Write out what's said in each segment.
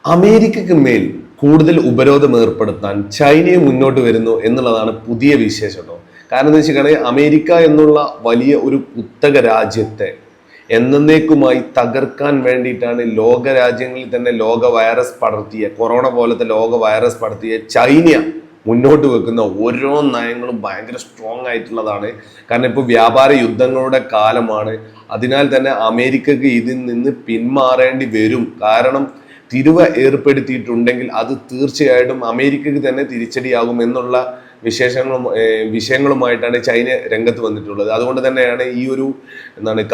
അമേരിക്കക്ക് മേൽ കൂടുതൽ ഉപരോധം ഏർപ്പെടുത്താൻ ചൈനയെ മുന്നോട്ട് വരുന്നു എന്നുള്ളതാണ് പുതിയ വിശേഷം കേട്ടോ. കാരണം എന്താ വെച്ചിട്ടുണ്ടെങ്കിൽ അമേരിക്ക എന്നുള്ള വലിയ ഒരു കുത്തക രാജ്യത്തെ എന്നേക്കുമായി തകർക്കാൻ വേണ്ടിയിട്ടാണ് ലോക രാജ്യങ്ങളിൽ തന്നെ കൊറോണ പോലത്തെ ലോക വൈറസ് പടർത്തിയ ചൈന മുന്നോട്ട് വെക്കുന്ന ഓരോ നയങ്ങളും ഭയങ്കര സ്ട്രോങ് ആയിട്ടുള്ളതാണ്. കാരണം ഇപ്പോൾ വ്യാപാര യുദ്ധങ്ങളുടെ കാലമാണ്. അതിനാൽ തന്നെ അമേരിക്കക്ക് ഇതിൽ നിന്ന് പിന്മാറേണ്ടി വരും. കാരണം തിരുവ ഏർപ്പെടുത്തിയിട്ടുണ്ടെങ്കിൽ അത് തീർച്ചയായിട്ടും അമേരിക്കക്ക് തന്നെ തിരിച്ചടിയാകും എന്നുള്ള വിഷയങ്ങളുമായിട്ടാണ് ചൈന രംഗത്ത് വന്നിട്ടുള്ളത്. അതുകൊണ്ട് തന്നെയാണ് ഈ ഒരു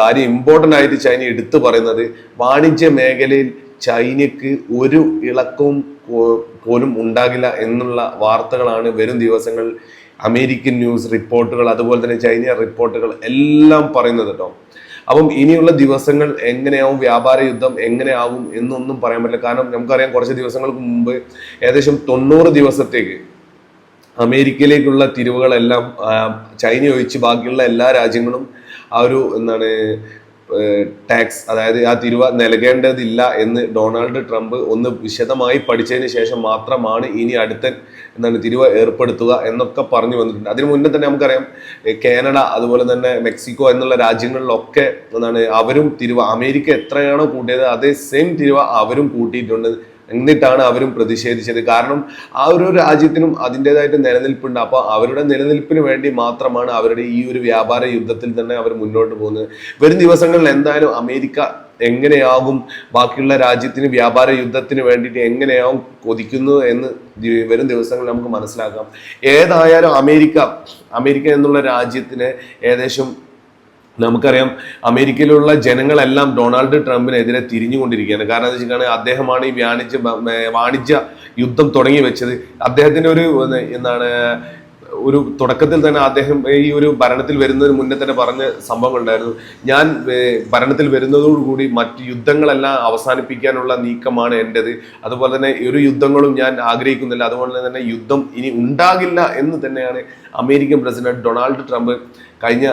കാര്യം ഇമ്പോർട്ടൻ്റ് ആയിട്ട് ചൈന എടുത്തു പറയുന്നത്. വാണിജ്യ മേഖലയിൽ ചൈനയ്ക്ക് ഒരു ഇളക്കവും പോലും ഉണ്ടാകില്ല എന്നുള്ള വാർത്തകളാണ് വരും ദിവസങ്ങൾ അമേരിക്കൻ ന്യൂസ് റിപ്പോർട്ടുകൾ അതുപോലെ തന്നെ ചൈന റിപ്പോർട്ടുകൾ എല്ലാം പറയുന്നത് കേട്ടോ. അപ്പം ഇനിയുള്ള ദിവസങ്ങൾ എങ്ങനെയാവും, വ്യാപാര യുദ്ധം എങ്ങനെയാവും എന്നൊന്നും പറയാൻ പറ്റില്ല. കാരണം നമുക്കറിയാം, കുറച്ച് ദിവസങ്ങൾക്ക് മുമ്പ് ഏകദേശം 90 ദിവസത്തേക്ക് അമേരിക്കയിലേക്കുള്ള തിരിവുകളെല്ലാം ചൈന ഒഴിച്ച് ബാക്കിയുള്ള എല്ലാ രാജ്യങ്ങളും ആ ഒരു ടാക്സ്, അതായത് ആ തിരുവ നൽകേണ്ടതില്ല എന്ന് ഡൊണാൾഡ് ട്രംപ് ഒന്ന് വിശദമായി പഠിച്ചതിന് ശേഷം മാത്രമാണ് ഇനി അടുത്ത തിരുവ ഏർപ്പെടുത്തുക എന്നൊക്കെ പറഞ്ഞു വന്നിട്ടുണ്ട്. അതിനു മുന്നേ തന്നെ നമുക്കറിയാം കാനഡ അതുപോലെ തന്നെ മെക്സിക്കോ എന്നുള്ള രാജ്യങ്ങളിലൊക്കെ അവരും തിരുവ അമേരിക്ക എത്രയാണോ കൂട്ടിയത് അതേ സെയിം തിരുവ അവരും കൂട്ടിയിട്ടുണ്ട്. എന്നിട്ടാണ് അവരും പ്രതിഷേധിച്ചത്. കാരണം ആ ഒരു രാജ്യത്തിനും അതിൻ്റെതായിട്ട് നിലനിൽപ്പുണ്ട്. അപ്പോൾ അവരുടെ നിലനിൽപ്പിന് വേണ്ടി മാത്രമാണ് അവരുടെ ഈ ഒരു വ്യാപാര യുദ്ധത്തിൽ തന്നെ അവർ മുന്നോട്ട് പോകുന്നത്. വരും ദിവസങ്ങളിൽ എന്തായാലും അമേരിക്ക എങ്ങനെയാകും, ബാക്കിയുള്ള രാജ്യത്തിന് വ്യാപാര യുദ്ധത്തിന് വേണ്ടിയിട്ട് എങ്ങനെയാവും കൊതിക്കുന്നത് എന്ന് വരും ദിവസങ്ങളിൽ നമുക്ക് മനസ്സിലാക്കാം. ഏതായാലും അമേരിക്ക എന്നുള്ള രാജ്യത്തിന് ഏകദേശം നമുക്കറിയാം, അമേരിക്കയിലുള്ള ജനങ്ങളെല്ലാം ഡൊണാൾഡ് ട്രംപിനെതിരെ തിരിഞ്ഞുകൊണ്ടിരിക്കുകയാണ്. കാരണം എന്താ വെച്ചിട്ടുണ്ടെങ്കിൽ അദ്ദേഹമാണ് ഈ വാണിജ്യ യുദ്ധം തുടങ്ങി വെച്ചത്. അദ്ദേഹത്തിന്റെ ഒരു തുടക്കത്തിൽ തന്നെ അദ്ദേഹം ഈ ഒരു ഭരണത്തിൽ വരുന്നതിന് മുന്നേ തന്നെ പറഞ്ഞ സംഭവങ്ങൾ ഉണ്ടായിരുന്നു. ഞാൻ ഭരണത്തിൽ വരുന്നതോടുകൂടി മറ്റ് യുദ്ധങ്ങളെല്ലാം അവസാനിപ്പിക്കാനുള്ള നീക്കമാണ് എൻ്റെത്. അതുപോലെ തന്നെ ഒരു യുദ്ധങ്ങളും ഞാൻ ആഗ്രഹിക്കുന്നില്ല. അതുപോലെ തന്നെ യുദ്ധം ഇനി ഉണ്ടാകില്ല എന്ന് തന്നെയാണ് അമേരിക്കൻ പ്രസിഡന്റ് ഡൊണാൾഡ് ട്രംപ് കഴിഞ്ഞ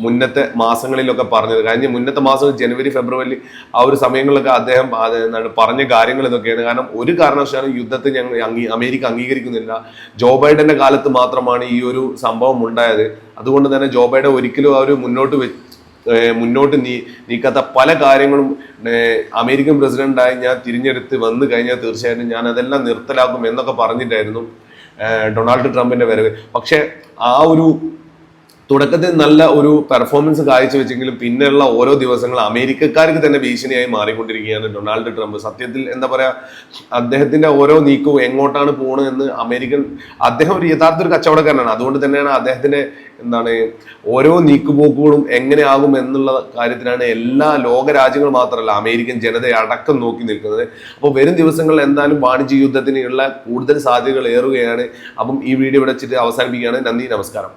മുന്നത്തെ മാസങ്ങളിലൊക്കെ പറഞ്ഞത്. മുന്നത്തെ മാസം ജനുവരി ഫെബ്രുവരി ആ ഒരു സമയങ്ങളിലൊക്കെ അദ്ദേഹം പറഞ്ഞ കാര്യങ്ങൾ ഇതൊക്കെയാണ്. കാരണം ഒരു കാരണവശാലും യുദ്ധത്തെ അമേരിക്ക അംഗീകരിക്കുന്നില്ല. ജോ ബൈഡന്റെ കാലത്ത് മാത്രമാണ് ഈ ഒരു സംഭവം ഉണ്ടായത്. അതുകൊണ്ട് തന്നെ ജോ ബൈഡൻ ഒരിക്കലും ആ ഒരു മുന്നോട്ട് നീക്കാത്ത പല കാര്യങ്ങളും അമേരിക്കൻ പ്രസിഡന്റായി ഞാൻ തിരഞ്ഞെടുത്ത് വന്നു കഴിഞ്ഞാൽ തീർച്ചയായിട്ടും ഞാൻ അതെല്ലാം നിർത്തലാക്കും എന്നൊക്കെ പറഞ്ഞിട്ടായിരുന്നു ഡൊണാൾഡ് ട്രംപിന്റെ വരവ്. പക്ഷെ ആ ഒരു തുടക്കത്തിൽ നല്ല ഒരു പെർഫോമൻസ് കാഴ്ചവെച്ചെങ്കിലും പിന്നെയുള്ള ഓരോ ദിവസങ്ങളും അമേരിക്കക്കാർക്ക് തന്നെ ഭീഷണിയായി മാറിക്കൊണ്ടിരിക്കുകയാണ് ഡൊണാൾഡ് ട്രംപ്. സത്യത്തിൽ എന്താ പറയാ, അദ്ദേഹത്തിന്റെ ഓരോ നീക്കവും എങ്ങോട്ടാണ് പോകണമെന്ന് അദ്ദേഹം ഒരു യഥാർത്ഥ ഒരു കച്ചവടക്കാരനാണ്. അതുകൊണ്ട് തന്നെയാണ് അദ്ദേഹത്തിന്റെ ഓരോ നീക്കുപോക്കുകളും എങ്ങനെയാകും എന്നുള്ള കാര്യത്തിലാണ് എല്ലാ ലോക രാജ്യങ്ങൾ മാത്രമല്ല അമേരിക്കൻ ജനതയെ അടക്കം നോക്കി നിൽക്കുന്നത്. അപ്പോൾ വരും ദിവസങ്ങളിൽ എന്തായാലും വാണിജ്യ യുദ്ധത്തിനുള്ള കൂടുതൽ സാധ്യതകൾ ഏറുകയാണ്. അപ്പം ഈ വീഡിയോ ഇവിടെ വെച്ചിട്ട് അവസാനിപ്പിക്കുകയാണ്. നന്ദി, നമസ്കാരം.